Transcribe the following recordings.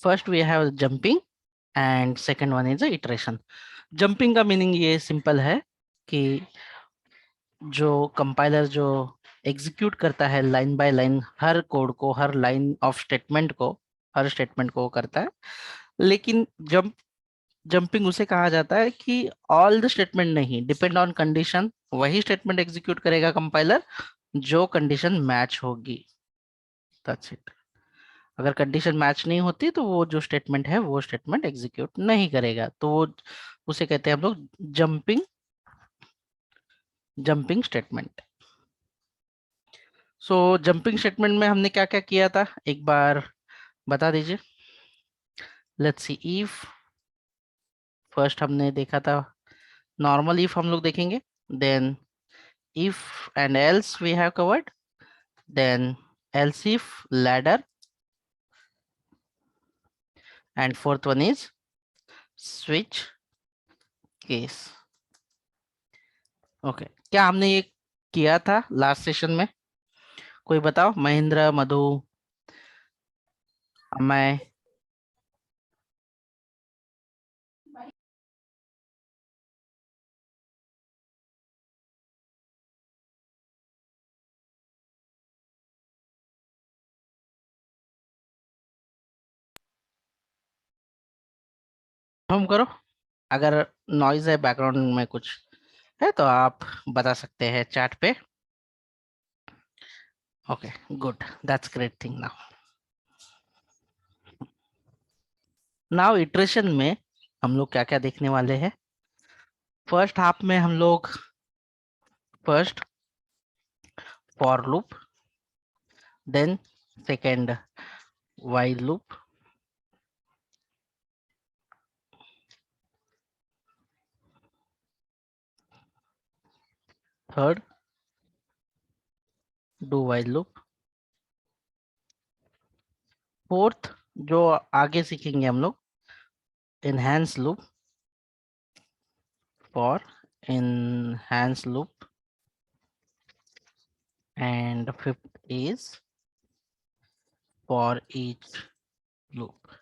First we have jumping and second one is iteration. Jumping का meaning ये simple है कि जो कंपाइलर जो एग्जीक्यूट करता है लाइन बाय लाइन हर कोड को, हर लाइन ऑफ स्टेटमेंट को, हर स्टेटमेंट को वो करता है। लेकिन जंपिंग उसे कहा जाता है कि ऑल द स्टेटमेंट नहीं, डिपेंड ऑन कंडीशन वही स्टेटमेंट एग्जीक्यूट करेगा कंपाइलर जो कंडीशन मैच होगी। That's it. अगर कंडीशन मैच नहीं होती तो वो जो स्टेटमेंट है वो स्टेटमेंट एग्जीक्यूट नहीं करेगा, तो वो उसे कहते हैं हम लोग jumping jumping statement. So jumping statement में हमने क्या क्या किया था एक बार बता दीजिए। लेट्स सी इफ फर्स्ट हमने देखा था नॉर्मल इफ हम लोग देखेंगे, then if and else we have covered, then else if ladder, and fourth one is switch case. Okay, क्या हमने ये किया था लास्ट सेशन में? कोई बताओ, महेंद्र, मधु, अमय। हम करो, अगर नॉइज है बैकग्राउंड में कुछ है तो आप बता सकते हैं chat pay. Okay, good, that's great thing. Now iteration में हम लोग क्या क्या देखने वाले हैं? फर्स्ट हाफ में हम लोग first for loop, then second while loop, third do while loop, fourth जो आगे सीखेंगे हम लोग enhance loop, for enhance loop, and fifth is for each loop।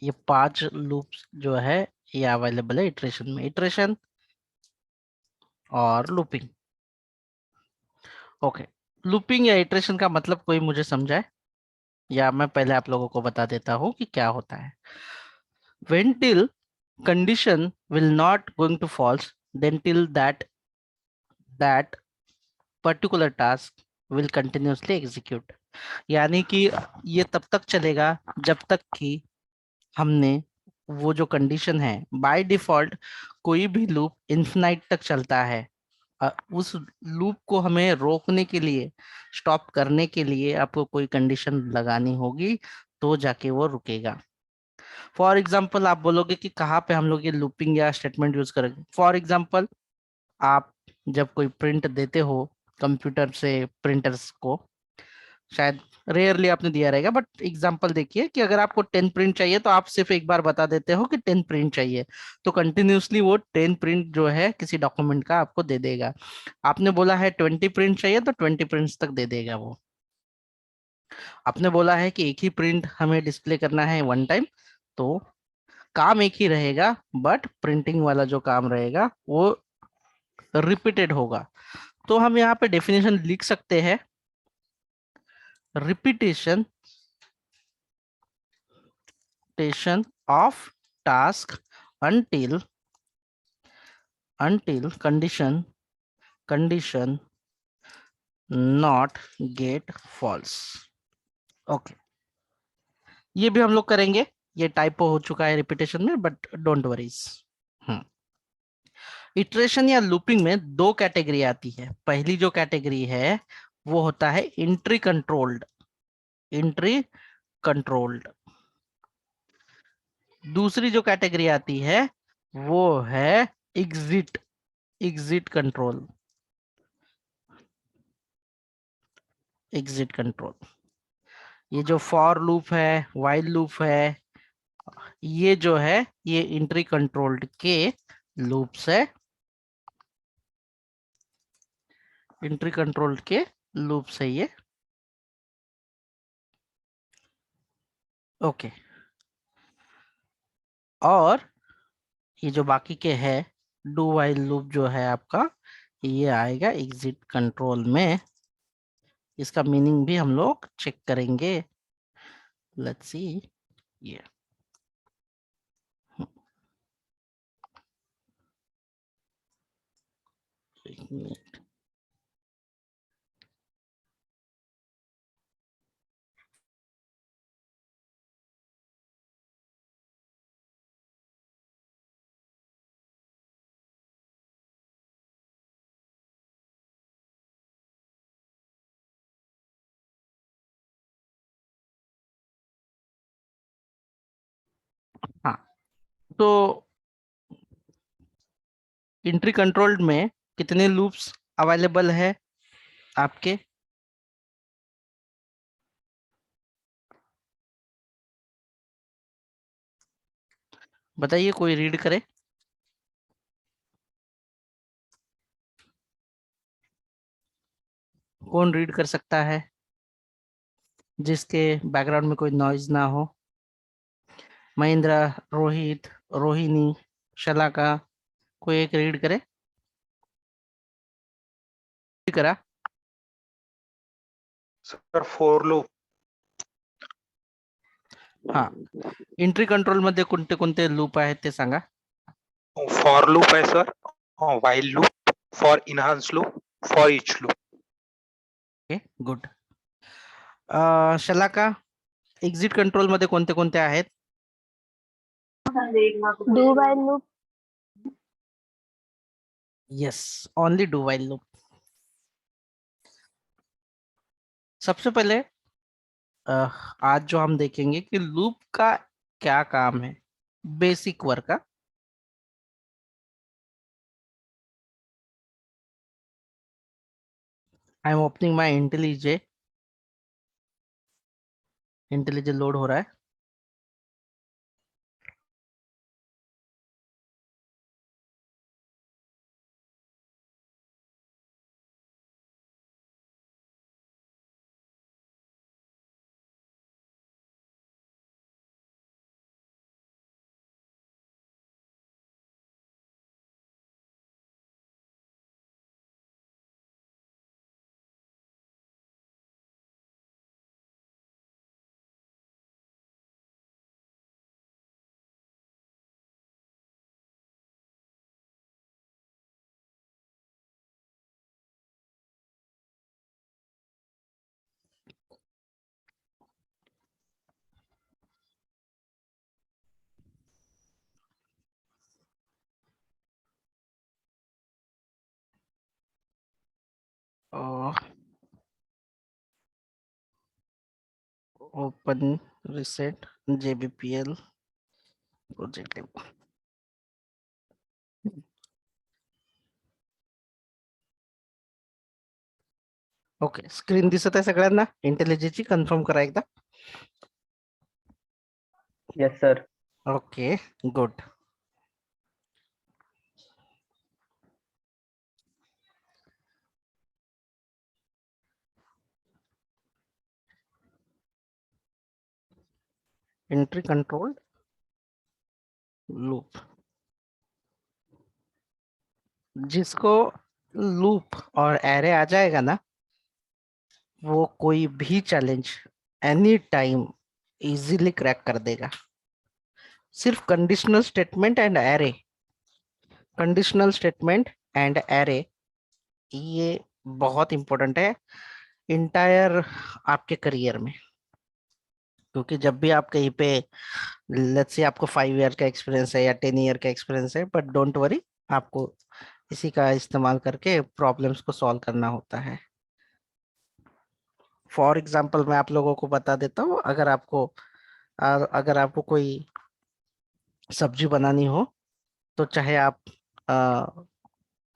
ये पांच लूप्स जो है ये अवेलेबल है इटरेशन में, इटरेशन और लूपिंग। ओके, लूपिंग या इटरेशन का मतलब कोई मुझे समझाए, या मैं पहले आप लोगों को बता देता हूँ कि क्या होता है। when till condition will not going to false, then till that particular task will continuously execute। यानी कि ये तब तक चलेगा जब तक कि हमने वो जो कंडीशन है, बाय डिफॉल्ट कोई भी लूप इन्फिनाइट तक चलता है। उस लूप को हमें रोकने के लिए, स्टॉप करने के लिए आपको कोई कंडीशन लगानी होगी तो जाके वो रुकेगा। फॉर एग्जाम्पल आप बोलोगे कि कहाँ पे हम लोग ये लूपिंग या स्टेटमेंट यूज करेंगे। फॉर एग्जाम्पल आप जब कोई प्रिंट देते हो कंप्यूटर से प्रिंटर्स को, शायद रेयरली आपने दिया रहेगा, बट एग्जांपल देखिए कि अगर आपको 10 प्रिंट चाहिए तो आप सिर्फ एक बार बता देते हो कि 10 प्रिंट चाहिए, तो कंटिन्यूसली वो 10 प्रिंट जो है किसी डॉक्यूमेंट का आपको दे देगा। आपने बोला है 20 प्रिंट चाहिए तो 20 प्रिंट्स तक दे देगा वो। आपने बोला है कि एक ही प्रिंट हमें डिस्प्ले करना है वन टाइम, तो काम एक ही रहेगा बट प्रिंटिंग वाला जो काम रहेगा वो रिपीटेड होगा। तो हम यहाँ पे डेफिनेशन लिख सकते हैं, repetition of task until condition not get false। Okay, ये भी हम लोग करेंगे, ये टाइपो हो चुका है रिपीटेशन में, बट डोंट वरीज। इटरेशन या लूपिंग में दो कैटेगरी आती है। पहली जो कैटेगरी है वो होता है इंट्री कंट्रोल्ड। दूसरी जो कैटेगरी आती है वो है exit exit control exit control. ये जो फॉर लूप है, वाइल लूप है, ये जो है ये इंट्री कंट्रोल्ड के लूप्स है, इंट्री कंट्रोल्ड के लूप्स है ये। ओके, और ये जो बाकी के है डू वाइल लूप जो है आपका, ये आएगा एग्जिट कंट्रोल में। इसका मीनिंग भी हम लोग चेक करेंगे। लेट्स सी ये। एक मिनट। हाँ, तो इंट्री कंट्रोल्ड में कितने लूप्स अवेलेबल है आपके? बताइए, कोई रीड करे। कौन रीड कर सकता है जिसके बैकग्राउंड में कोई नॉइज ना हो? महेंद्र, रोहित, रोहिणी, शलाका, कोई एक रीड करे। करा। Sir for loop. हाँ, इंट्री कंट्रोल मध्ये कोणते कोणते लूप आहेत ते सांगा. फॉर लूप आहे sir, while loop, for enhance loop, for each loop. Okay, good. Shalaka, exit control मध्ये कोणते कोणते आहेत? Do while loop. Yes, only do while loop. सबसे पहले आज जो हम देखेंगे कि लूप का क्या काम है, बेसिक वर्क का. I am opening my IntelliJ. IntelliJ load हो रहा है. Open reset JBPL project. Okay, screen दिसत आहे सगळ्यांना इंटेलिजेची? कन्फर्म करा एकदा. Yes sir. Okay, good. Entry control loop, जिसको लूप और एरे आ जाएगा ना, वो कोई भी challenge any time easily crack कर देगा. सिर्फ conditional statement and array, conditional statement and array, ये बहुत इंपॉर्टेंट है इंटायर आपके करियर में. क्योंकि जब भी आप कहीं पे, लेट्स से आपको 5 ईयर का एक्सपीरियंस है या 10 ईयर का एक्सपीरियंस है, बट डोंट वरी, आपको इसी का इस्तेमाल करके प्रॉब्लम्स को सॉल्व करना होता है. फॉर एग्जाम्पल मैं आप लोगों को बता देता हूँ. अगर आपको कोई सब्जी बनानी हो, तो चाहे आप अ,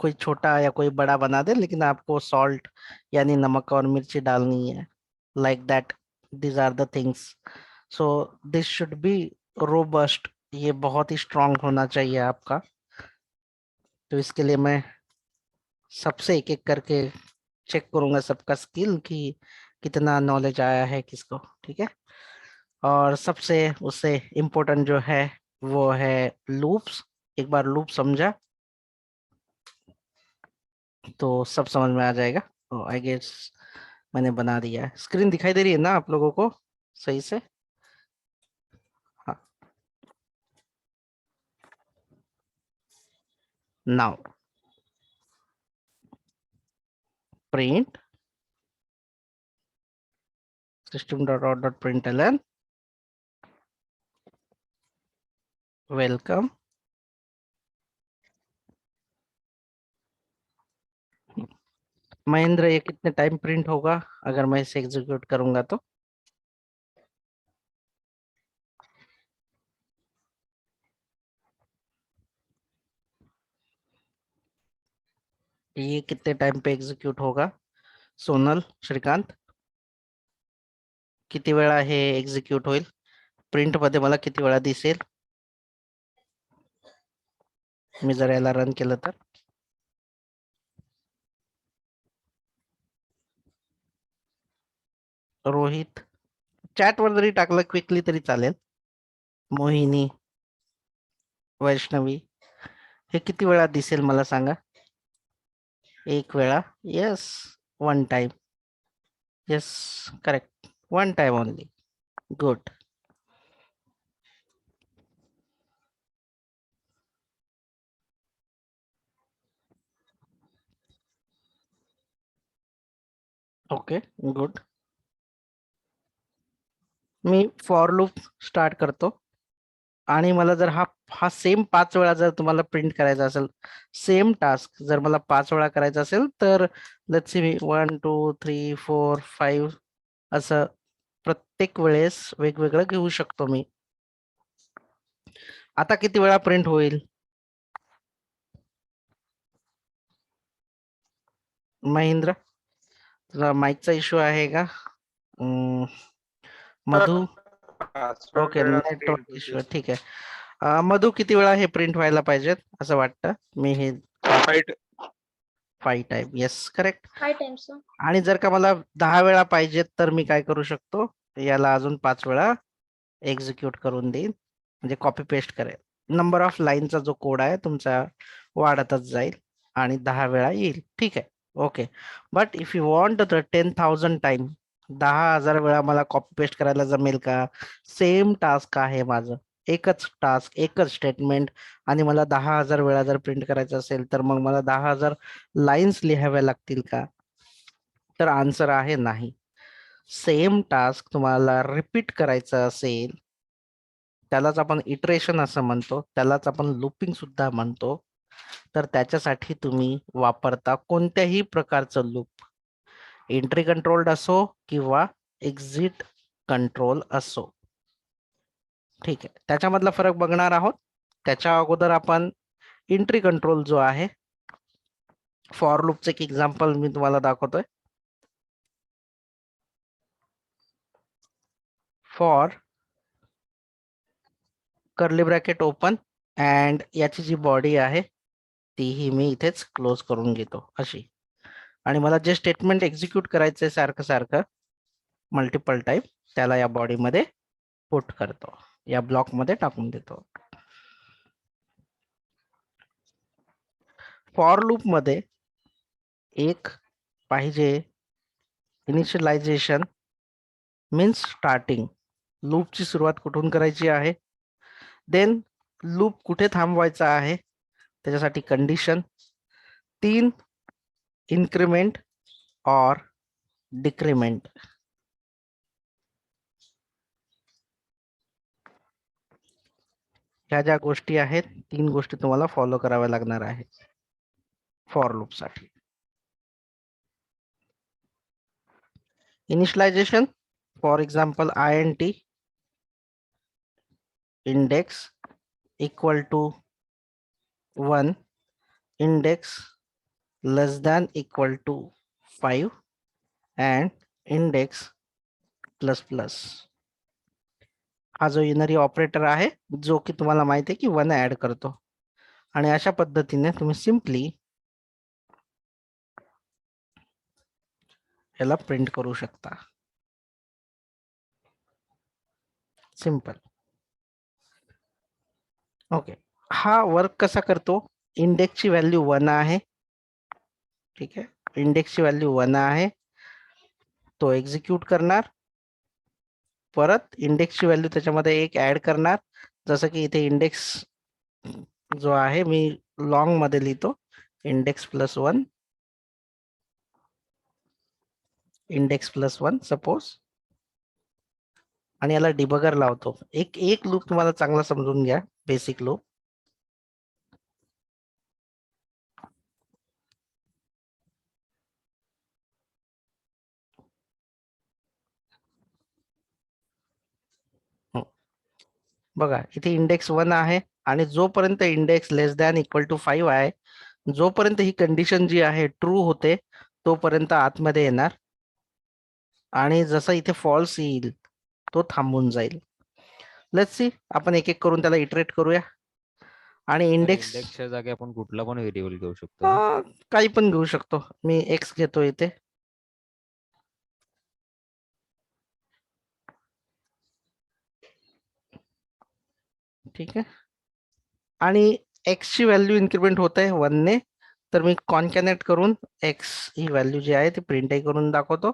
कोई छोटा या कोई बड़ा बना दे, लेकिन आपको सॉल्ट यानी नमक और मिर्ची डालनी है. Like that, these are the things. So this should be robust, ये बहुत ही स्ट्रांग होना चाहिए आपका. तो इसके लिए मैं सबसे एक एक करके चेक करूंगा सबका स्किल कि कितना नॉलेज आया है किसको. ठीक है, और सबसे उससे इम्पोर्टेंट जो है वो है लूप्स। एक बार लूप समझा तो सब समझ में आ जाएगा। तो आई गेस मैंने बना दिया है। स्क्रीन दिखाई दे रही है ना आप लोगों को सही से? हाँ। Now print system.out.println welcome. Mahendra, ये कितने टाइम प्रिंट होगा अगर मैं इसे एग्जीक्यूट करूंगा तो? ये कितने टाइम पे एग्जीक्यूट होगा? सोनल, श्रीकांत, किती वेळा हे एक्झिक्यूट होईल? प्रिंट मध्ये मला किती वेळा दिसेल मी जर याला रन केलं तर? रोहित, चॅट वर जरी टाकलं क्विकली तरी चालेल. मोहिनी, वैष्णवी, हे किती वेळा दिसेल मला सांगा? एक वेळा. Yes, one time. Yes, correct, one time only. Good. Okay, good. Me for loop start करतो आणि मला जर हा हा सेम 5 वेळा जर तुम्हाला प्रिंट करायचा असेल, सेम टास्क जर मला 5 वेळा करायचा असेल तर लेट्स सी, मी 1 2 3 4 5 असं प्रत्येक वेळेस वेगवेगळं घेऊ शकतो मी. आता किती वेळा प्रिंट होईल? महेंद्र, तुझा माईकचा इश्यू आहे का? मधु, ओके, नेटवर्क इश्यू, ठीक आहे. मधु, किती वेळा हे प्रिंट व्हायला पाहिजेत असं वाटतं? मी हे 5 टाइम. Yes, correct. 5 times. आणि जर का मला 10 वेळा पाहिजेत तर मी काय करू शकतो? याला अजून 5 वेळा एक्झिक्यूट करून देईन, म्हणजे कॉपी पेस्ट करेल. नंबर ऑफ लाईनचा जो कोड आहे तुमचा वाढतच जाईल आणि 10 वेळा येईल. ठीक आहे, okay. But if you want the 10,000 time, 10,000 वेळा मला कॉपी पेस्ट करायला जमेल का? सेम टास्क आहे माझं, एकच टास्क, एकच स्टेटमेंट, आणि मला 10,000 वेळा जर प्रिंट करायचं असेल तर मग मला 10,000 लाईन्स लिहाव्या लागतील का? तर आन्सर आहे नाही. सेम टास्क तुम्हाला रिपीट करायचं असेल, त्यालाच आपण इटरेशन असं म्हणतो, त्यालाच आपण लूपिंग सुद्धा म्हणतो, तर त्याच्यासाठी तुम्ही वापरता कोणत्याही प्रकारचं लूप, एंट्री कंट्रोल्ड असो किंवा एक्झिट कंट्रोल असो. ठीक आहे, त्याच्यामधला फरक बघणार आहोत. त्याच्या अगोदर आपण एंट्री कंट्रोल जो आहे, फॉर लूपचं एक एक्झाम्पल मी तुम्हाला दाखवतोय. For curly bracket open and याची जी बॉडी आहे तीही मी इथेच क्लोज करून घेतो अशी, आणि मला जे स्टेटमेंट एक्झिक्यूट करायचंय सारखं सारखं मल्टिपल टाइम, त्याला या बॉडीमध्ये पुट करतो, या ब्लॉकमध्ये टाकून देतो. फॉर लूप मध्ये एक पाहिजे इनिशियलायझेशन, मीन्स स्टार्टिंग, लूपची सुरुवात कुठून करायची आहे, देन लूप कुठे थांबवायचा आहे त्याच्यासाठी कंडिशन, 3 इन्क्रीमेंट और डिक्रीमेंट. ह्या ज्या गोष्टी आहेत, 3 गोष्टी तुम्हाला फॉलो कराव्या लागणार आहेत फॉर लूप साठी. Initialisation, for example INT index equal to 1, index less than equal to 5 and index plus plus. हा जो युनरी ऑपरेटर आहे जो की तुम्हाला माहिती आहे की 1 ऍड करतो, आणि अशा पद्धतीने तुम्ही सिंपली याला प्रिंट करू शकता. सिंपल. ओके, हा वर्क कसा करतो? इंडेक्सची व्हॅल्यू 1 आहे. ठीक आहे, इंडेक्सची व्हॅल्यू 1 आहे, तो एक्झिक्यूट करणार. परत इंडेक्सची व्हॅल्यू त्याच्यामध्ये एक ऍड करणार. जसं की इथे इंडेक्स जो आहे मी लॉंग मध्ये लिहितो, इंडेक्स+1, इंडेक्स+1 सपोज, आणि याला डिबगर लावतो. एक एक लूप तुम्हाला चांगला समजून घ्या, बेसिक लूप. बघा इथे इंडेक्स 1 आहे, आणि जोपर्यंत इंडेक्स << 5 आहे, जोपर्यंत ही कंडिशन जी आहे ट्रू होते, तोपर्यंत आतमध्ये येणार. आणि जसं इथे फॉल्स येईल, तो थांबून जाईल. लेट्स सी, आपण एक एक करून त्याला इटरेट करूया. आणि तर इंडेक्स इंडेक्सच्या जागी आपण कुठला पण व्हेरिएबल घेऊ शकतो ना? काही पण घेऊ शकतो. मी एक्स घेतो इथे. ठीक आहे, आणि एक्स ची व्हॅल्यू इन्क्रीमेंट होत आहे 1 ने, तर मी कॉन्कॅनेट करून एक्स ही व्हॅल्यू जी आहे ती प्रिंटही करून दाखवतो,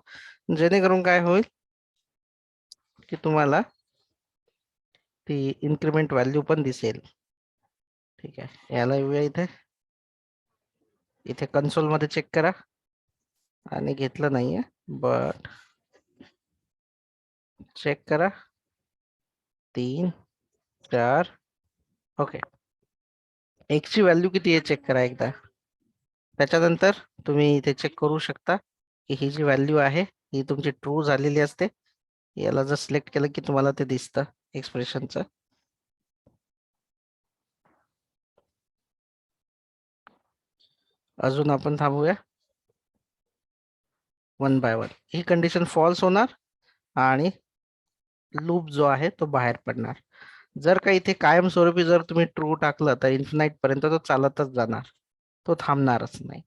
जेणेकरून काय होईल की तुम्हाला ती इन्क्रीमेंट व्हॅल्यू पण दिसेल. ठीक आहे, याला येऊया इथे. इथे कन्सोल मध्ये चेक करा, आणि घेतलं नाहीये, बट चेक करा. 3 4. ओके, एक्स ची व्हॅल्यू किती आहे चेक करा एकदा. त्याच्यानंतर तुम्ही इथे चेक करू शकता की ही जी व्हॅल्यू आहे ही तुमची ट्रू झालेली असते. याला जर सिलेक्ट केलं की तुम्हाला ते दिसतं एक्सप्रेशनचं. अजून आपण थांबूया. 1 बाय 1 ही कंडिशन फॉल्स होणार, आणि लूप जो आहे तो बाहेर पडणार. जर का इथे कायमस्वरूपी जर तुम्ही ट्रू टाकलं तर इन्फिनाइट पर्यंत तो चालतच जाणार, तो थांबणारच नाही.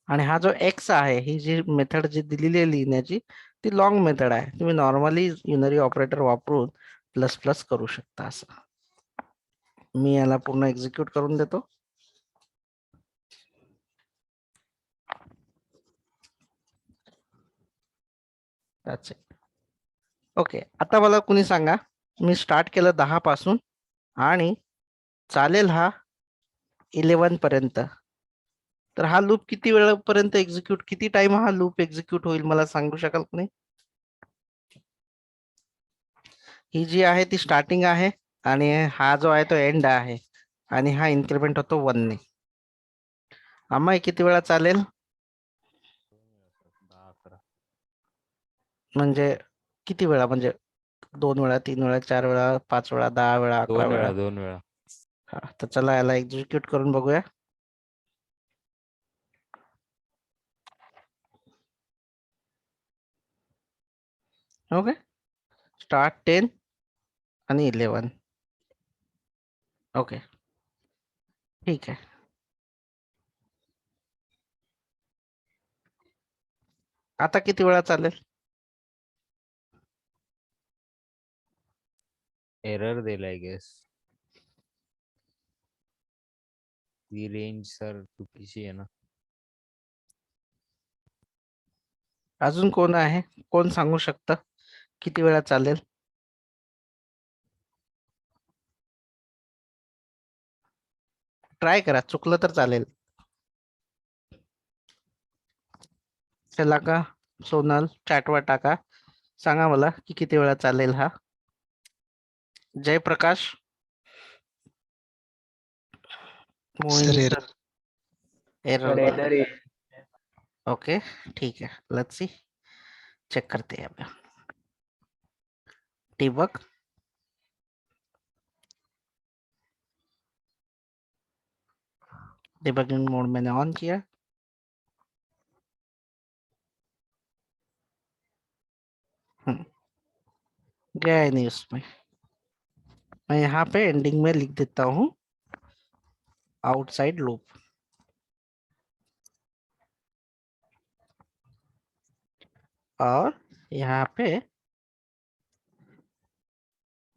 आणि हा जो एक्स आहे, ही जी मेथड जी दिलेली आहे लिहिण्याची, ती लॉंग मेथड आहे. तुम्ही नॉर्मली युनरी ऑपरेटर वापरून प्लस प्लस करू शकता. असं मी याला पूर्ण एक्झिक्यूट करून देतो. ओके, आता मला कुणी सांगा, मी स्टार्ट केलं 10 पासून आणि चालेल हा 11 पर्यंत, तर हा लूप किती वेळापर्यंत एक्झिक्यूट, किती टाइम हा लूप एक्झिक्यूट होईल, मला सांगू शकाल की नाही? ही जी आहे ती स्टार्टिंग आहे, आणि हा जो आहे तो एंड आहे, आणि हा इन्क्रीमेंट होतो 1 ने. आम्हा हे किती वेळा चालेल? 10-11. म्हणजे किती वेळा, म्हणजे 2 वेळा, 3 वेळा, 4 वेळा, 5 वेळा, 10 वेळा, 11 2 वेळा? वेळा 2 वेळा. हा, तर चला याला एक्झिक्यूट करून बघूया. ओके, स्टार्ट 10 आणि 11. ओके, ठीक आहे. आता किती वेळा चालेल? एरर देईल आय गेस. ती रेंज सर चुकीची आहे ना. अजून कोण आहे, कोण सांगू शकतं किती वेळा चालेल? ट्राय करा, चुकलं तर चालेल. चला का सोनल, चॅटवर टाका, सांगा मला की किती वेळा चालेल हा. Jayprakash, Mohini sir sir, sir error. Error okay, ठीक है, लेट्स सी, चेक करते हैं अब. डिबग, डिबगिंग मोड मैंने ऑन किया. गया है नहीं उसमें. मैं यहाँ पे एंडिंग में लिख देता हूँ आउटसाइड लूप, और यहाँ पे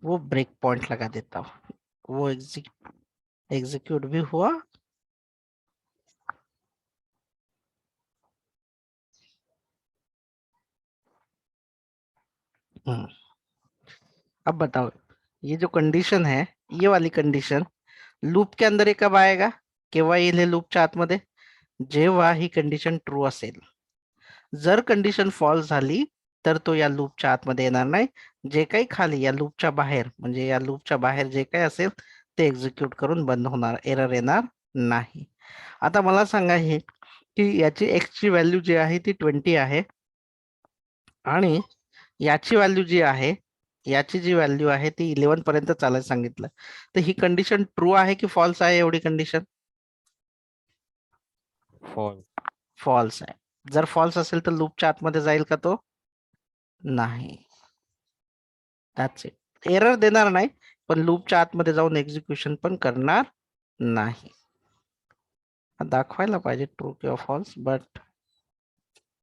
वो ब्रेक पॉइंट लगा देता हूँ, वो एग्जीक्यूट भी हुआ। अब बताओ, ये जो कंडिशन है, ये वाली कंडिशन लूप के अंदर हे कब आएगा, केव्हा येईल हे लूपच्या आतमध्ये, जेव्हा ही कंडिशन ट्रू असेल. जर कंडिशन फॉल्स झाली तर तो या लूपच्या आतमध्ये येणार नाही. जे काही खाली या लूपच्या बाहेर, म्हणजे या लूपच्या बाहेर जे काही असेल ते एक्झिक्यूट करून बंद होणार, एरर येणार नाही. आता मला सांगा हे की याची एक्स ची व्हॅल्यू जी आहे ती 20 आहे आणि याची व्हॅल्यू जी आहे, याची जी व्हॅल्यू आहे ती 11 पर्यंत चालायला सांगितलं. तर ही कंडिशन ट्रू आहे की फॉल्स आहे, एवढी कंडिशन फॉल्स. फॉल्स आहे. जर फॉल्स असेल तर लूपच्या आतमध्ये जाईल का तो, नाही. That's it. एरर देणार नाही, पण लूपच्या आतमध्ये जाऊन एक्झिक्युशन पण करणार नाही. दाखवायला पाहिजे ट्रू किंवा false, but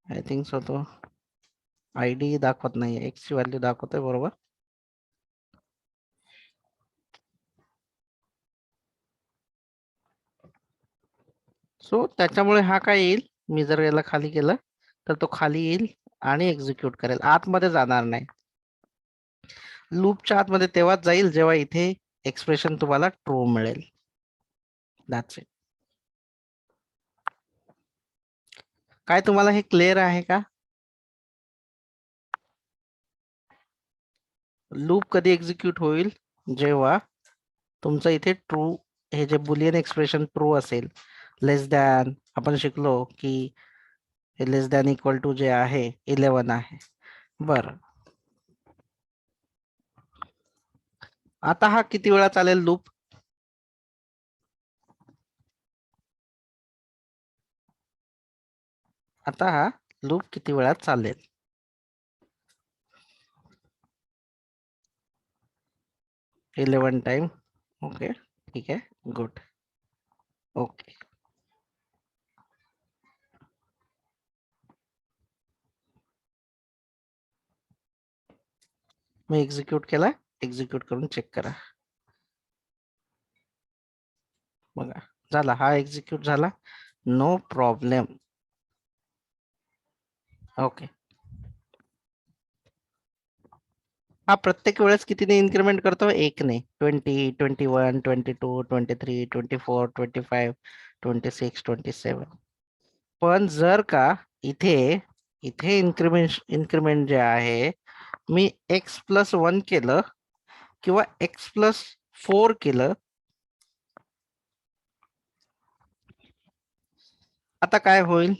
I think so तो आयडी दाखवत नाहीये, एक्स ची व्हॅल्यू दाखवतोय बरोबर. सो त्याच्यामुळे हा काय येईल, मी जर याला खाली केलं तर तो खाली येईल आणि एक्झिक्यूट करेल, आतमध्ये जाणार नाही. लूपच्या आतमध्ये तेव्हाच जाईल जेव्हा इथे एक्सप्रेशन तुम्हाला ट्रू मिळेल. That's it. काय तुम्हाला हे क्लिअर आहे का? लूप कधी एक्झिक्यूट होईल, जेव्हा तुमचं इथे ट्रू, हे जे बुलियन एक्सप्रेशन ट्रू असेल. लेस दॅन, आपण शिकलो की लेस दॅन इक्वल टू जे आहे 11 आहे. बरं, आता हा किती वेळा चालेल लूप, आता हा लूप किती वेळा चालेल. 11 टाइम. ओके, ठीक आहे, गुड. ओके, मी एक्झिक्यूट केला, एक्झिक्यूट करून चेक करा. बघा, झाला, हा एक्झिक्यूट झाला, नो प्रॉब्लेम. ओके, हा प्रत्येक वेळेस कितीने इन्क्रीमेंट करतो, 1 ने. 20, 21, 22, 23, 24, 25, 26, 27. पण जर का इथे इथे इन्क्रीमेंट जे आहे, मी x+1 केलं किंवा x+4 केलं, आता काय होईल,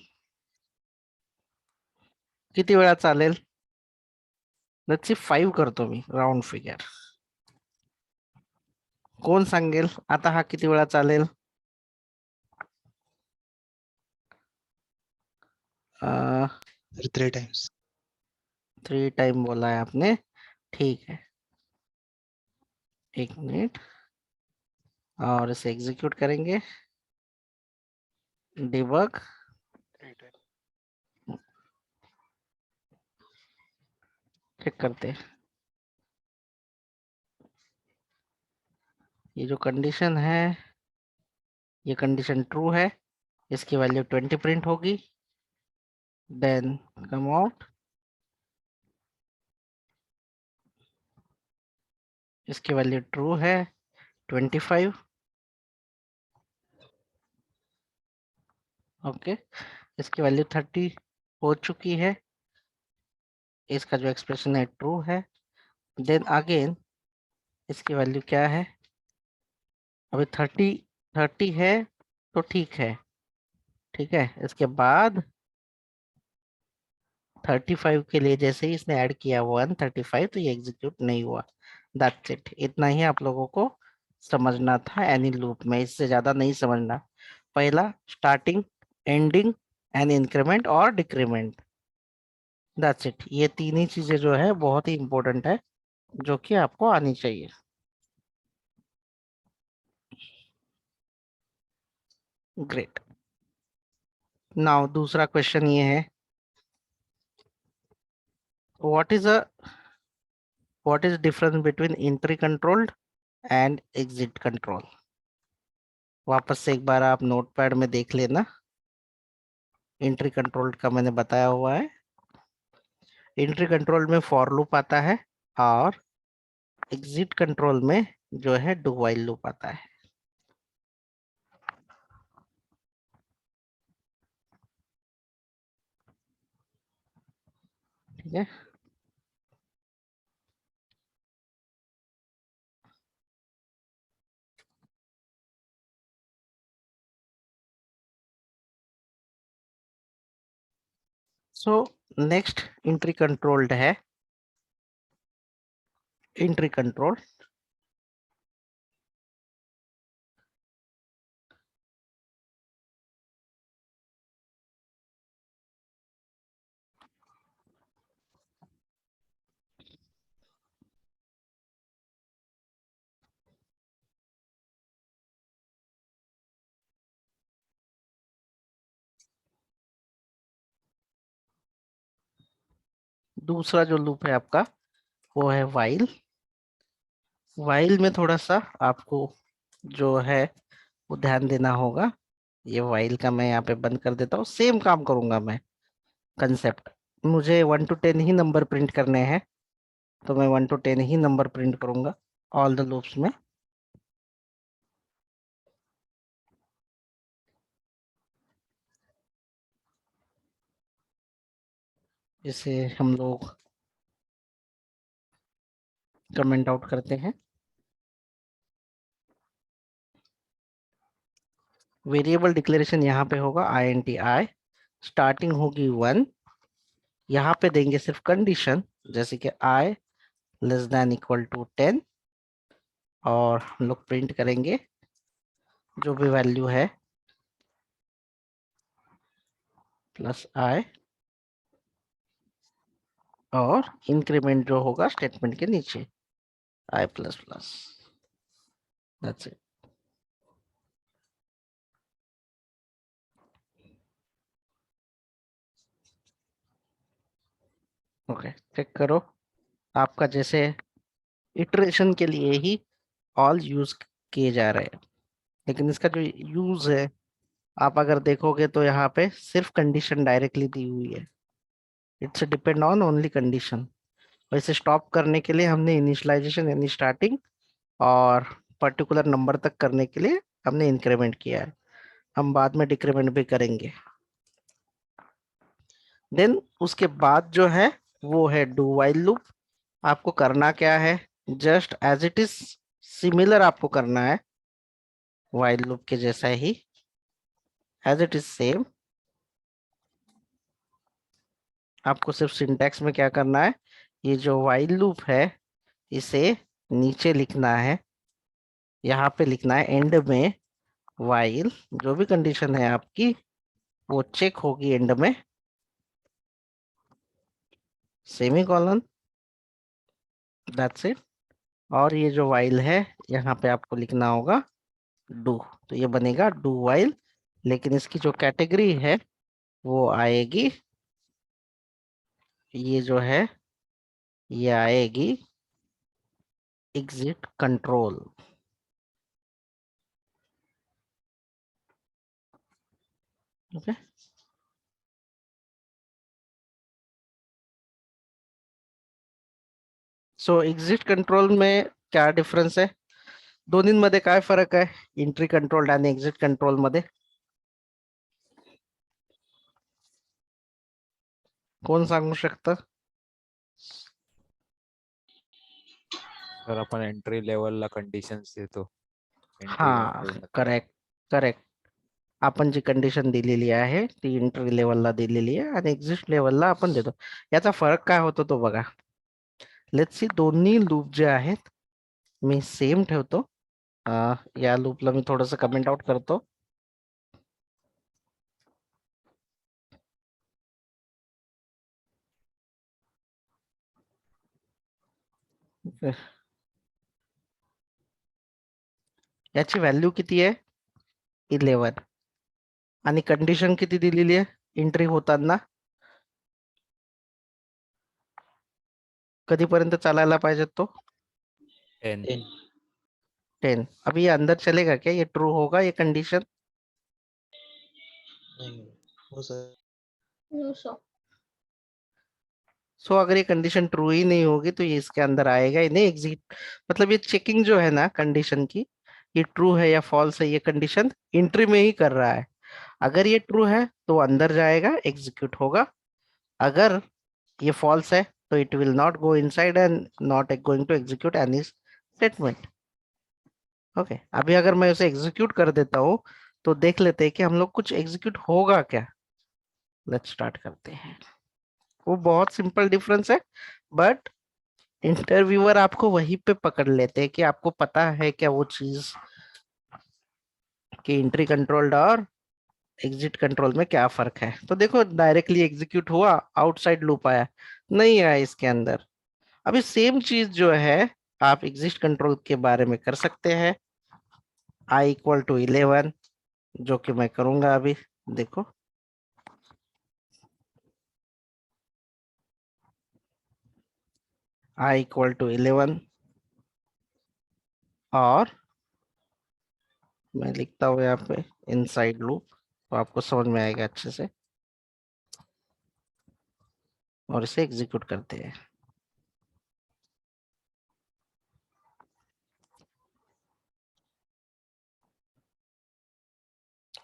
किती वेळा चालेल. लेट्स सी 5 करतो मी, राऊंड फिगर. कोण सांगेल आता हा किती वेळा चालेल. 3 times. 3 टाइम बोला है आपने, ठीक है. 1 मिनट, और इसे एग्जीक्यूट करेंगे, डिबग. 3 times. चेक करते हैं. ये जो कंडीशन है, ये कंडीशन ट्रू है, इसकी वैल्यू 20 प्रिंट होगी. देन कम आउट, इसकी वैल्यू ट्रू है 25. ओके, इसकी वैल्यू 30 हो चुकी है, इसका जो एक्सप्रेशन है ट्रू है. देन अगेन इसकी वैल्यू क्या है, अभी 30 है तो ठीक है, ठीक है. इसके बाद 35 के लिए जैसे ही इसने ऐड किया 135, तो ये एग्जीक्यूट नहीं हुआ. That's it. इतना ही आप लोगों को समझना था एनी लूप में, इससे ज्यादा नहीं समझना. पहला स्टार्टिंग, एंडिंग एंड इंक्रीमेंट और डिक्रीमेंट, दैट्स इट. ये तीन ही चीजें जो है बहुत ही इंपॉर्टेंट है, जो कि आपको आनी चाहिए. ग्रेट. नाउ दूसरा क्वेश्चन ये है, what is a what is difference between entry controlled end exit control? वापस से एक बार आप नोटपैड में देख लेना, एंट्री कंट्रोल्ड का मैंने बताया हुआ है। एंट्री कंट्रोल में फॉर लूप आता है और एग्जिट कंट्रोल में जो है डू व्हाइल लूप आता है। ठीक है, सो नेक्स्ट एंट्री कंट्रोल्ड है एंट्री कंट्रोल। दूसरा जो लूप है आपका वो है व्हाइल। व्हाइल में थोड़ा सा आपको जो है वो ध्यान देना होगा। ये व्हाइल का मैं यहाँ पे बंद कर देता हूँ, सेम काम करूंगा मैं। कंसेप्ट, मुझे 1 to 10 ही नंबर प्रिंट करने हैं, तो मैं 1 to 10 ही नंबर प्रिंट करूंगा ऑल द लूप्स में। इसे हम लोग कमेंट आउट करते हैं। वेरिएबल डिक्लेरेशन यहाँ पे होगा INT I, स्टार्टिंग होगी 1। यहाँ पे देंगे सिर्फ कंडीशन, जैसे कि I less than equal to 10, और हम लोग प्रिंट करेंगे जो भी वैल्यू है प्लस I, और इंक्रीमेंट जो होगा स्टेटमेंट के नीचे I plus plus. That's it. Okay, check करो, आपका जैसे इटरेशन के लिए ही ऑल यूज किए जा रहे हैं, लेकिन इसका जो यूज है आप अगर देखोगे तो यहाँ पे सिर्फ कंडीशन डायरेक्टली दी हुई है। It's depend on only condition. वैसे स्टॉप करने के लिए हमने इनिशियलाइजेशन यानी स्टार्टिंग और पर्टिकुलर नंबर तक करने के लिए हमने इंक्रीमेंट किया है। हम बाद में डिक्रीमेंट भी करेंगे। देन उसके बाद जो है वो है डू व्हाइल लूप। आपको करना क्या है, just as it is similar आपको करना है व्हाइल लूप के जैसा ही, एज इट इज सेम। आपको सिर्फ सिंटैक्स में क्या करना है, ये जो व्हाइल लूप है इसे नीचे लिखना है, यहाँ पे लिखना है एंड में व्हाइल, जो भी कंडीशन है आपकी वो चेक होगी एंड में, सेमीकोलन। That's it. और ये जो व्हाइल है यहाँ पे आपको लिखना होगा डू, तो ये बनेगा डू व्हाइल, लेकिन इसकी जो कैटेगरी है वो आएगी, ये जो है ये आएगी exit control. Okay, so exit control में क्या डिफरन्स आहे, दोन्हींमध्ये काय फरक आहे एंट्री कंट्रोल आणि एक्झिट कंट्रोल मध्ये? कोण सांगू शकतं? सर आपण एंट्री लेवलला कंडिशन्स देतो. एंट्री हा, कंट्रोल मध्ये करेक्ट करेक्ट. आपण जी कंडिशन दिलेली आहे ती एंट्री लेवलला दिलेली आहे आणि एक्झिट लेवलला आपण देतो. याचा फरक काय होतो तो बघा. लेट्स सी, दोन्ही लूप जे आहेत मी सेम ठेवतो. या लूपला मी थोडंसं कमेंट आउट करतो. याची व्हॅल्यू किती आहे, 11, आणि कंडिशन किती दिलेली आहे एंट्री होताना, कधीपर्यंत चालायला पाहिजे तो 10. 10. अभी ये अंदर चलेगा क्या, ये ट्रू होगा ये कंडीशन? नहीं हो सर। सो अगर ये कंडीशन ट्रू ही नहीं होगी तो ये इसके अंदर आएगा ही नहीं, एग्जिट मतलब ये चेकिंग जो है ना कंडीशन की, ये ट्रू है या फॉल्स है ये कंडीशन एंट्री में ही कर रहा है। अगर ये ट्रू है तो अंदर जाएगा, एग्जीक्यूट होगा। अगर ये फॉल्स है तो it will not go inside and not going to execute any statement. Okay, अभी अगर मैं उसे एग्जीक्यूट कर देता हूँ तो देख लेते हैं कि हम लोग कुछ एग्जीक्यूट होगा क्या। लेट्स स्टार्ट करते हैं। वो बहुत सिंपल डिफरेंस है, बट इंटरव्यूअर आपको वहीं पे पकड़ लेते हैं कि आपको पता है क्या वो चीज कि एंट्री कंट्रोल्ड और एग्जिट कंट्रोल में क्या फर्क है। तो देखो डायरेक्टली एग्जीक्यूट हुआ, आउटसाइड लूप आया, नहीं आया इसके अंदर। अभी सेम चीज जो है आप एग्जिट कंट्रोल के बारे में कर सकते हैं। i = 11, जो कि मैं करूंगा अभी। देखो i = 11 और मैं लिखता हूँ यहाँ पे इनसाइड लूप, तो आपको समझ में आएगा अच्छे से। और इसे एग्जीक्यूट करते हैं।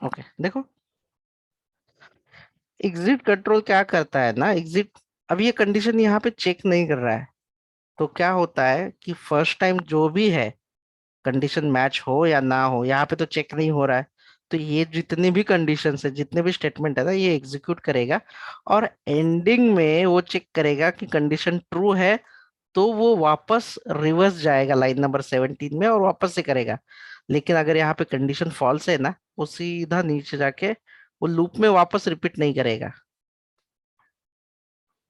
ओके देखो एग्जिट कंट्रोल क्या करता है ना, एग्जिट अब ये कंडीशन यहाँ पे चेक नहीं कर रहा है। तो क्या होता है कि फर्स्ट टाइम जो भी है कंडीशन मैच हो या ना हो, यहाँ पे तो चेक नहीं हो रहा है। तो ये जितनी भी कंडीशन है, जितने भी स्टेटमेंट है ना, ये एग्जीक्यूट करेगा और एंडिंग में वो चेक करेगा कि कंडीशन ट्रू है तो वो वापस रिवर्स जाएगा लाइन नंबर 17 में और वापस से करेगा। लेकिन अगर यहाँ पे कंडीशन फॉल्स है ना, वो सीधा नीचे जाके वो लूप में वापस रिपीट नहीं करेगा।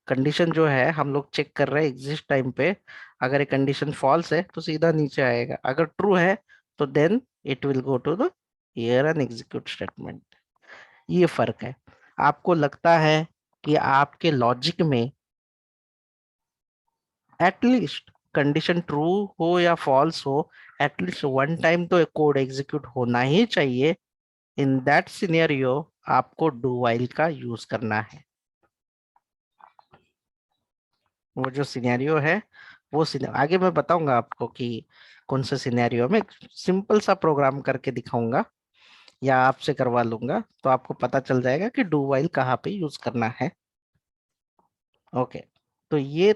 कंडीशन जो है हम लोग चेक कर रहे हैं एग्जिस्ट टाइम पे, अगर ये कंडीशन फॉल्स है तो सीधा नीचे आएगा, अगर ट्रू है तो then it will go to the here and execute statement. ये फर्क है। आपको लगता है कि आपके लॉजिक में एटलीस्ट कंडीशन ट्रू हो या फॉल्स हो, एटलीस्ट वन टाइम तो कोड एग्जीक्यूट होना ही चाहिए। इन दैट सिनेरियो आपको डू व्हाइल का यूज करना है। वो जो सिनेरियो है वो आगे मैं बताऊंगा आपको कि कौन से सिनेरियो में, सिंपल सा प्रोग्राम करके दिखाऊंगा या आपसे करवा लूंगा, तो आपको पता चल जाएगा कि डू व्हाइल कहाँ पे यूज करना है। ओके, तो ये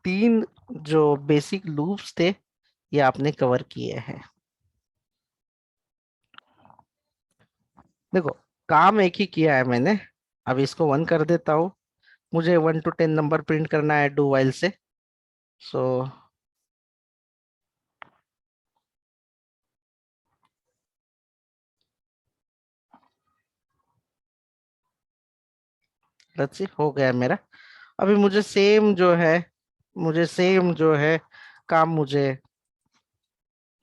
3 जो बेसिक लूप्स थे ये आपने कवर किए हैं। देखो काम एक ही किया है मैंने। अब इसको 1 कर देता हूँ। मुझे 1 to 10 नंबर प्रिंट करना है do while say. So let's see, हो गया मेरा। अभी मुझे सेम जो है काम मुझे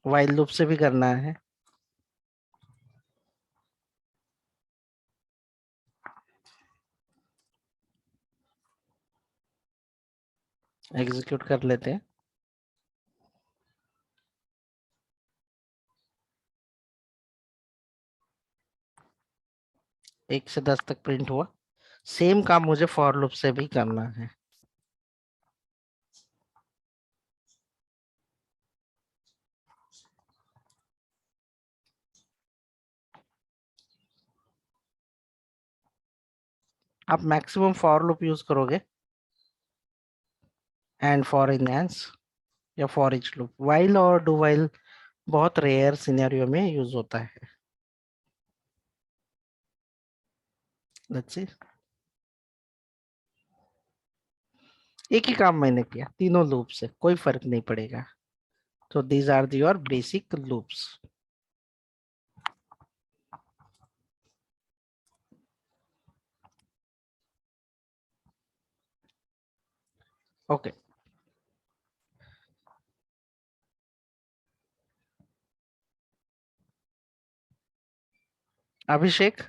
व्हाइल लूप से भी करना है। एग्जीक्यूट कर लेते हैं। 1 से 10 तक प्रिंट हुआ। सेम काम मुझे फॉर लूप से भी करना है। आप मैक्सिमम फॉर लूप यूज करोगे एंड फॉर इनहेंस या फॉर ईच लूप। व्हाइल और डू व्हाइल बहुत रेयर सिनेरियो में यूज होता है। लेट्स सी, एक ही काम मैंने किया तीनों लूप से, कोई फर्क नहीं पड़ेगा। तो these are your basic loops. Okay, Abhishek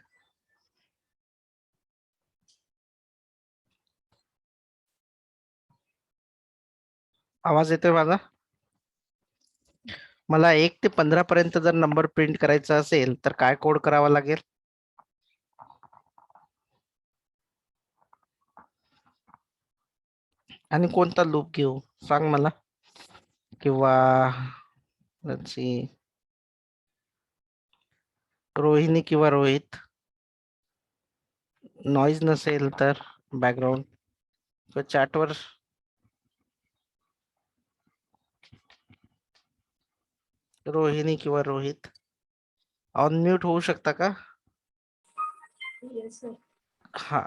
आवाज येतोय माझा? मला 1 ते 15 पर्यंत जर नंबर प्रिंट करायचा असेल तर काय कोड करावा लागेल? आणि कोणता लूप घेऊ सांग मला, किंवा let's see, रोहिणी किंवा रोहित, नॉइज नसेल तर बॅकग्राऊंड चॅटवर रोहिणी किंवा रोहित ऑन म्यूट होऊ शकता का? हा,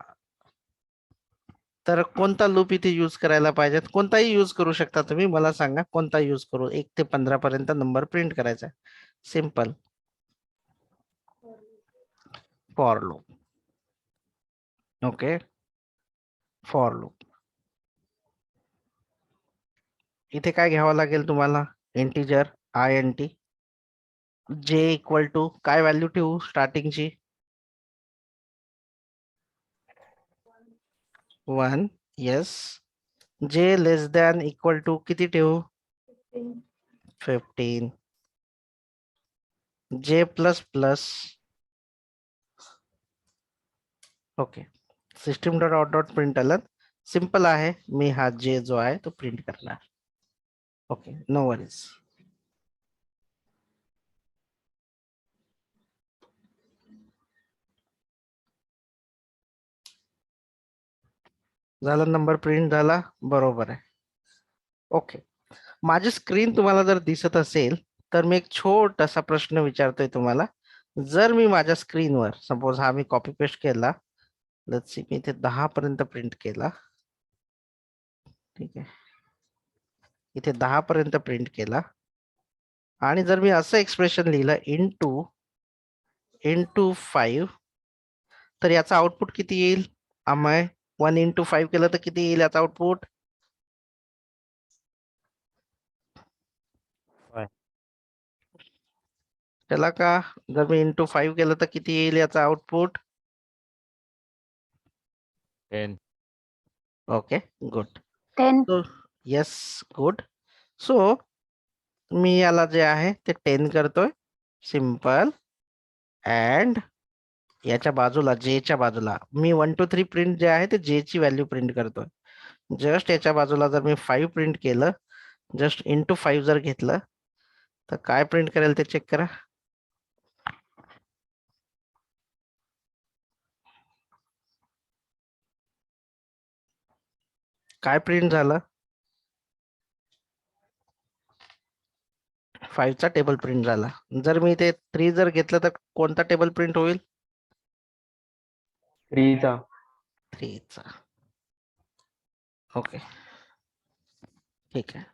तर कोणता लूप इथे यूज करायला पाहिजे? कोणताही यूज करू शकता तुम्ही, मला सांगा कोणता यूज करू 1 ते 15 पर्यंत नंबर प्रिंट करायचा. Simple for loop. Okay, for loop. इथे काय घ्यावं लागेल तुम्हाला? Integer INT, J equal to काय व्हॅल्यू ठेवू स्टार्टिंगची? 1. येस. जे लेस दॅन इक्वल टू किती ठेवू? 15. J plus plus. Okay, system dot out dot println. Simple आहे, मी हा जे जो आहे तो प्रिंट करणार. Okay, no worries. झाला, नंबर प्रिंट झाला, बरोबर आहे. ओके, माझी स्क्रीन तुम्हाला जर दिसत असेल तर मी एक छोटासा प्रश्न विचारतोय तुम्हाला. जर मी माझ्या स्क्रीनवर सपोज हा मी कॉपी पेस्ट केला, लेट्स सी, मी इथे 10 पर्यंत प्रिंट केला, ठीक आहे, इथे 10 पर्यंत प्रिंट केला, आणि जर मी असं एक्सप्रेशन लिहिलं इंटू 5, तर याचा आउटपुट किती येईल? अमय, 1 इंटू 5 केलं तर किती येईल याचा आउटपुट? 5. त्याला का? जर मी इंटू 5 केलं तर किती येईल याचा output? 10. Okay, good. 10. So yes, good. So मी याला जे आहे ते 10 करतोय, सिंपल. अँड याच्या बाजूला, जे च्या बाजूला मी 1 2 3 प्रिंट जे आहे ते जे ची व्हॅल्यू प्रिंट करतोय. जस्ट याच्या बाजूला जर मी 5 प्रिंट केलं, जस्ट इंटू 5 जर घेतलं तर काय प्रिंट करेल ते चेक करा. काय प्रिंट झालं? 5 चा टेबल प्रिंट झाला. जर मी ते 3 जर घेतलं तर कोणता टेबल प्रिंट होईल? 3 चा. 3 चा. ओके, ठीक आहे.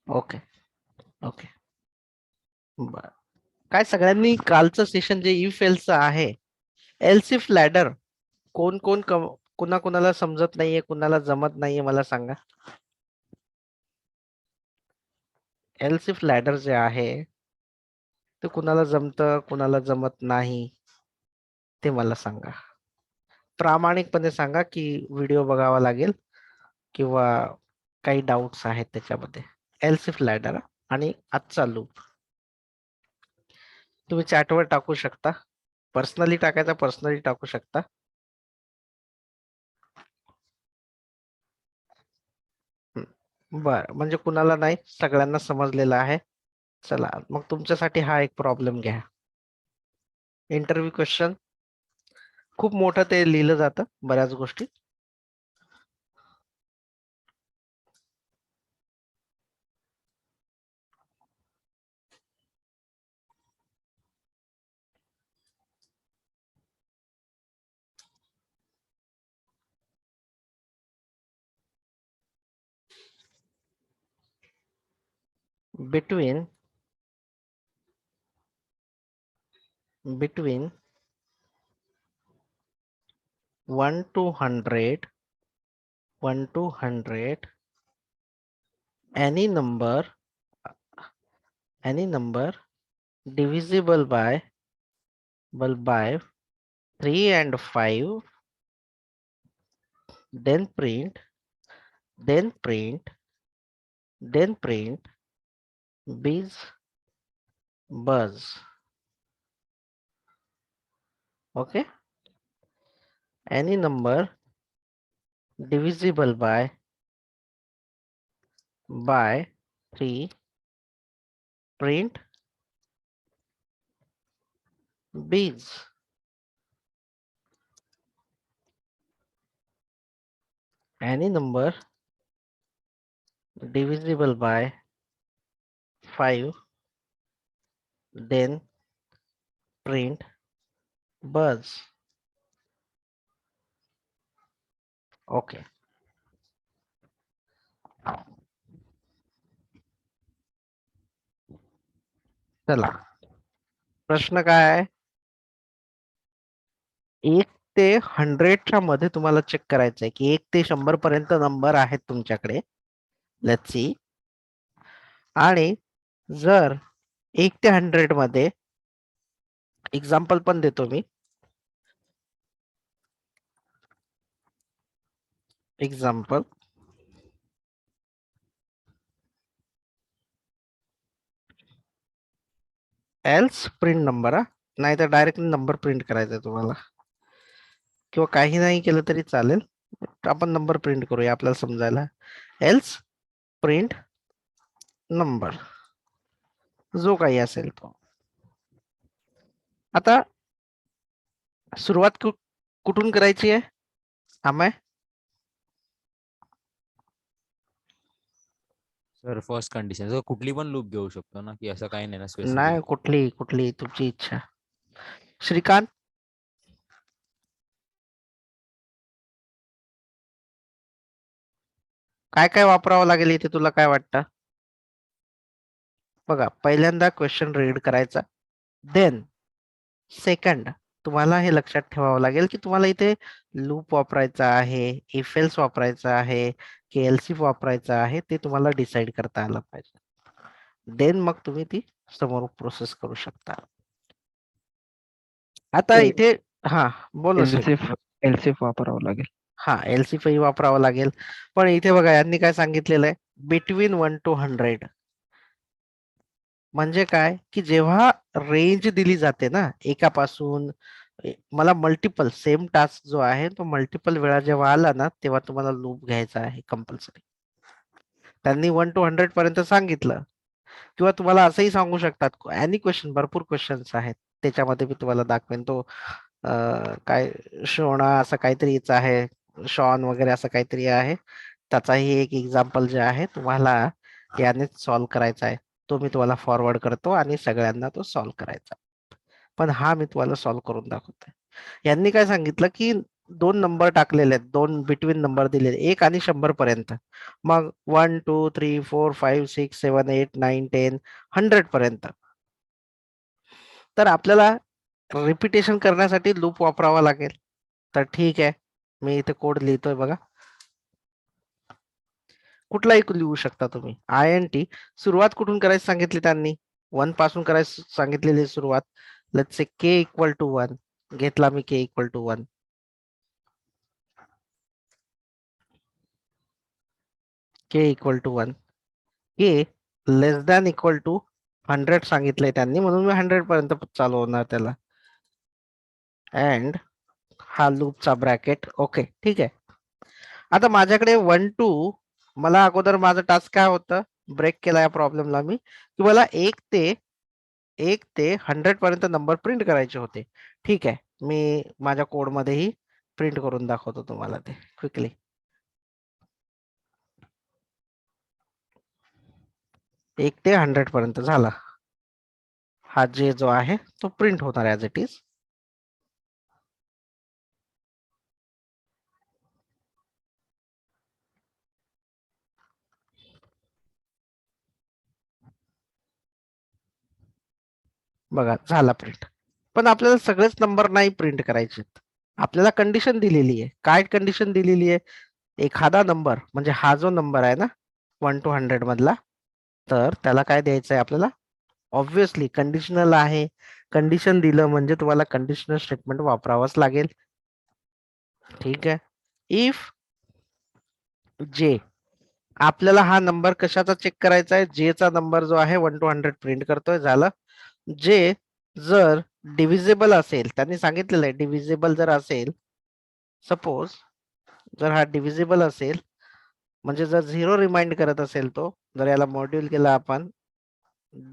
ओके ओके, बर. काय सगळ्यांनी कालचं सेशन जे इफ एल्सचं आहे, एल्स इफ लॅडर कोण कोण कुणा कुणाला समजत नाहीये, कुणाला जमत नाहीये, मला सांगा. एल्स इफ लॅडर जे आहे ते कुणाला जमतं, कुणाला जमत नाही, ते मला सांगा. प्रामाणिकपणे सांगा की व्हिडिओ बघावा लागेल किंवा काही डाउट्स आहेत त्याच्यामध्ये. एल्स इफ लॅडर आणि आजचा लूप तुम्ही चॅटवर टाकू शकता, पर्सनली टाकायचा, पर्सनली टाकू शकता. बर, म्हणजे कुणाला नाही, सगळ्यांना समजलेलं आहे. चला, मग तुमच्यासाठी हा एक प्रॉब्लेम घ्या. इंटरव्ह्यू क्वेश्चन खूप मोठं ते लिहिलं जातं बऱ्याच गोष्टी. between 1 to 100, 1 to 100, any number divisible by 3 and 5, then print then print biz buzz. Okay, any number divisible by 3, print biz. Any number divisible by 5, then print buzz. Okay. चला, प्रश्न काय आहे? 1 ते 100च्या मध्ये तुम्हाला चेक करायचं आहे की 1 ते 100 पर्यंत नंबर आहेत तुमच्याकडे. Let's see. आणि जर 1 ते 100 मध्ये एक्झाम्पल पण देतो मी. एक्झाम्पल एल्स प्रिंट नंबर, नाही तर डायरेक्टली नंबर प्रिंट करायचा आहे तुम्हाला, किंवा काही नाही केलं तरी चालेल. आपण नंबर प्रिंट करूया आपल्याला समजायला. एल्स प्रिंट नंबर, जो काही असेल तो. आता सुरुवात कुठून करायची आहे आम्ही? सर फर्स्ट कंडिशन, सर कुठली पण लूप घेऊ शकतो ना, की असं काही नाही ना नाही, स्पेसिफिक? कुठली तुमची इच्छा. श्रीकांत, काय काय वापरावं लागेल इथे, तुला काय वाटतं? बघा, पहिल्यांदा क्वेश्चन रीड करायचा, देन सेकंड तुम्हाला हे लक्षात ठेवावं लागेल की तुम्हाला इथे लूप वापरायचा आहे, इफ एल्स वापरायचा आहे की एल्सिफ वापरायचा आहे, ते तुम्हाला डिसाईड करता आलं पाहिजे. देन मग तुम्ही ती समोर प्रोसेस करू शकता. आता इथे बोल ना श्रीकांत. एलसिफ वापरावं लागेल. एल्सिफ ही वापरावं लागेल. पण इथे बघा, यांनी काय सांगितलेलं आहे, बिटवीन 1 to 100. म्हणजे काय की जेव्हा रेंज दिली जाते ना एकापासून, मला मल्टिपल सेम टास्क जो आहे तो मल्टिपल वेळा जेव्हा आला ना, तेव्हा तुम्हाला लूप घ्यायचा आहे कंपल्सरी. त्यांनी 1 to 100 पर्यंत सांगितलं, किंवा तुम्हाला असंही सांगू शकतात. एनी क्वेश्चन, भरपूर क्वेश्चन्स आहेत त्याच्यामध्ये, मी तुम्हाला दाखवेन. तो काय शोणा असं काहीतरीच आहे, शॉन वगैरे असं काहीतरी आहे, त्याचाही एक एक्झाम्पल जे आहे तुम्हाला यानेच सॉल्व्ह करायचा आहे. तो मी तुम्हाला फॉरवर्ड करतो आणि सगळ्यांना तो सॉल्व्ह करायचा. पण मी तुम्हाला सॉल्व्ह करून दाखवतोय. यांनी काय सांगितलं की 2 नंबर टाकलेले आहेत, 2 बिटवीन नंबर दिलेले, 1 आणि 100 पर्यंत. मग 1 2 3 4 5 6 7 8 9 10 100 पर्यंत. तर आपल्याला रिपिटेशन करण्यासाठी लूप वापरावा लागेल. तर ठीक आहे, मी इथे कोड लिहितोय बघा. कुठलाही लिहू शकता तुम्ही. INT. सुरुवात कुठून करायची सांगितली त्यांनी? 1 पासून करायची सांगितलेली सुरुवात. Let's say k equal to 1 घेतला मी, k equal to 1. k equal to 1. k less than equal to 100 सांगितलंय त्यांनी, म्हणून मी 100 पर्यंत चालू होणार त्याला. अँड हा लूपचा ब्रॅकेट. ओके, ठीक आहे. आता माझ्याकडे 1 टू, मला अगोदर माझं टास्क काय होतं, ब्रेक केला या प्रॉब्लेमला मी, की मला 1 ते 100 पर्यंत नंबर प्रिंट करायचे होते. ठीक आहे, मी माझ्या कोड मध्येही प्रिंट करून दाखवतो तुम्हाला ते क्विकली. 1 ते 100 पर्यंत झाला. हा जो आहे तो प्रिंट होणार ऍज इट इज. बघा, झाला प्रिंट. पण आपल्याला सगळेच नंबर नाही प्रिंट करायचे. आपल्याला कंडिशन दिलेली आहे. काय कंडिशन दिलेली आहे? एखादा नंबर, म्हणजे हा जो नंबर आहे ना 1 to 100 मधला, तर त्याला काय द्यायचं आहे आपल्याला? ऑब्व्हियसली कंडिशनल आहे. कंडिशन दिलं म्हणजे तुम्हाला कंडिशनल स्टेटमेंट वापरावंच लागेल. ठीक आहे. इफ जे आपल्याला हा नंबर कशाचा चेक करायचा आहे, जे चा नंबर जो आहे 1 to 100 प्रिंट करतोय, झालं. जे जर डिव्हिजिबल असेल, त्यांनी सांगितलेलं आहे डिव्हिजिबल जर असेल, सपोज जर हा डिव्हिजिबल असेल म्हणजे जर 0 रिमाइंड करत असेल, तो जर याला मॉड्यूल केला आपण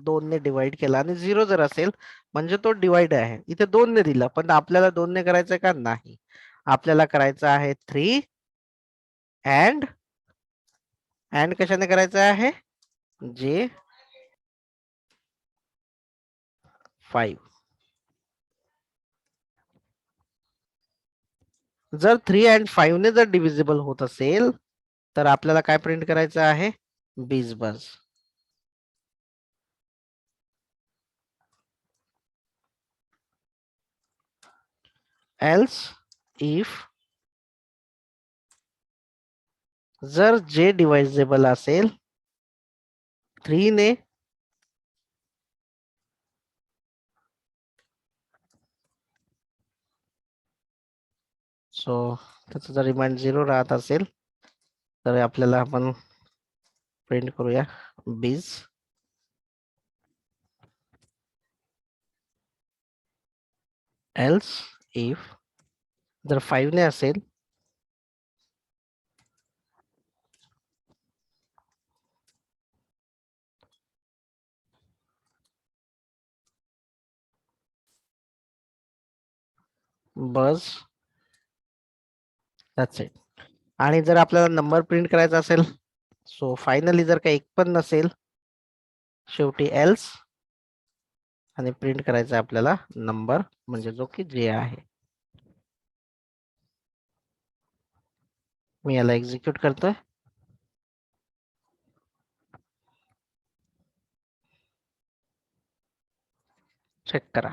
2 ने डिवाइड केला आणि 0 जर असेल म्हणजे तो डिवाइड आहे. इथे 2 ने दिला, पण आपल्याला 2 ने करायचं का नाही, आपल्याला करायचं आहे 3 अँड कशाने करायचं आहे, जे 5. जर 3 अँड 5 ने जर डिव्हिजिबल होत असेल तर आपल्याला काय प्रिंट करायचं आहे, बीजबस. एल्स इफ जर जे डिव्हायजेबल असेल 3 ने सो त्याचा जर रिमाइंड 0 राहत असेल तर आपल्याला आपण प्रिंट करूया बीज. एल्स इफ जर 5 ने असेल बस, दॅट्स इट. आणि जर आपल्याला नंबर प्रिंट करायचा असेल, सो फायनली जर काही एक पण नसेल शेवटी एल्स आणि प्रिंट करायचा आपल्याला नंबर म्हणजे जो की जे आहे. मी याला एक्झिक्यूट करतोय. चेक करा.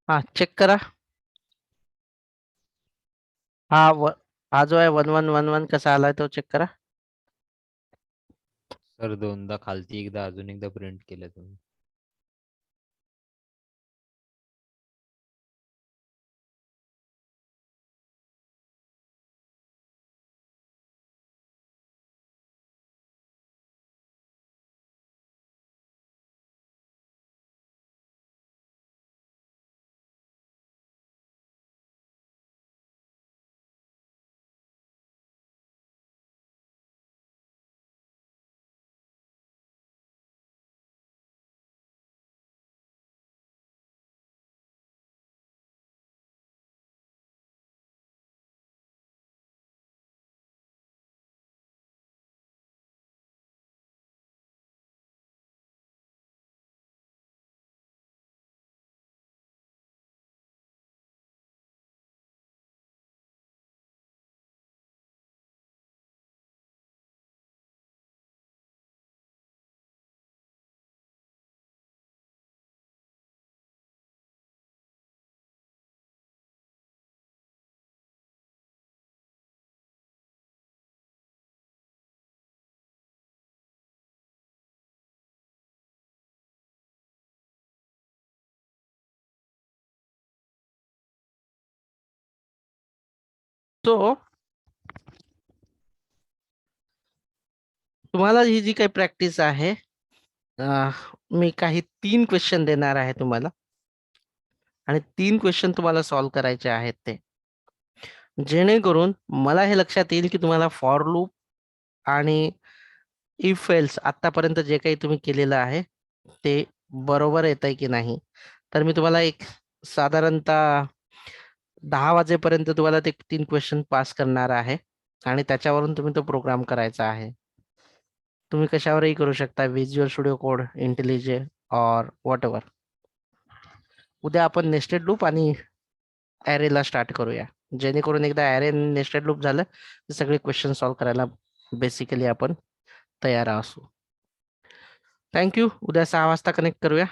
हा चेक करा. हा जो आहे 1111 कसा आलाय तो चेक करा. सर दोनदा खालती एकदा अजून एकदा प्रिंट केलं तुम्ही. तो तुम्हाला ही जी काही प्रॅक्टिस आहे, मी काही 3 क्वेश्चन देणार आहे तुम्हाला आणि 3 क्वेश्चन तुम्हाला सॉल्व्ह करायचे आहेत ते, जेणेकरून मला हे लक्षात येईल की तुम्हाला फॉर लूप आणि इफ एल्स आतापर्यंत जे काही तुम्ही केलेलं आहे ते बरोबर येत आहे की नाही. तर मी तुम्हाला एक साधारणतः 10 वाजेपर्यंत तुम्हाला ते 3 क्वेश्चन पास करणार आहे आणि त्याच्यावरून तुम्ही तो प्रोग्राम करायचा आहे. तुम्ही कशावरही करू शकता, व्हिज्युअल स्टुडिओ कोड, इंटेलिजे और व्हॉटएव्हर. उद्या आपण नेस्टेड लूप आणि ॲरेला स्टार्ट करूया, जेणेकरून एकदा ॲरे नेस्टेड लूप झालं की सगळे क्वेश्चन सॉल्व्ह करायला बेसिकली आपण तयार असू. थँक्यू. उद्या 6 वाजता कनेक्ट करूया.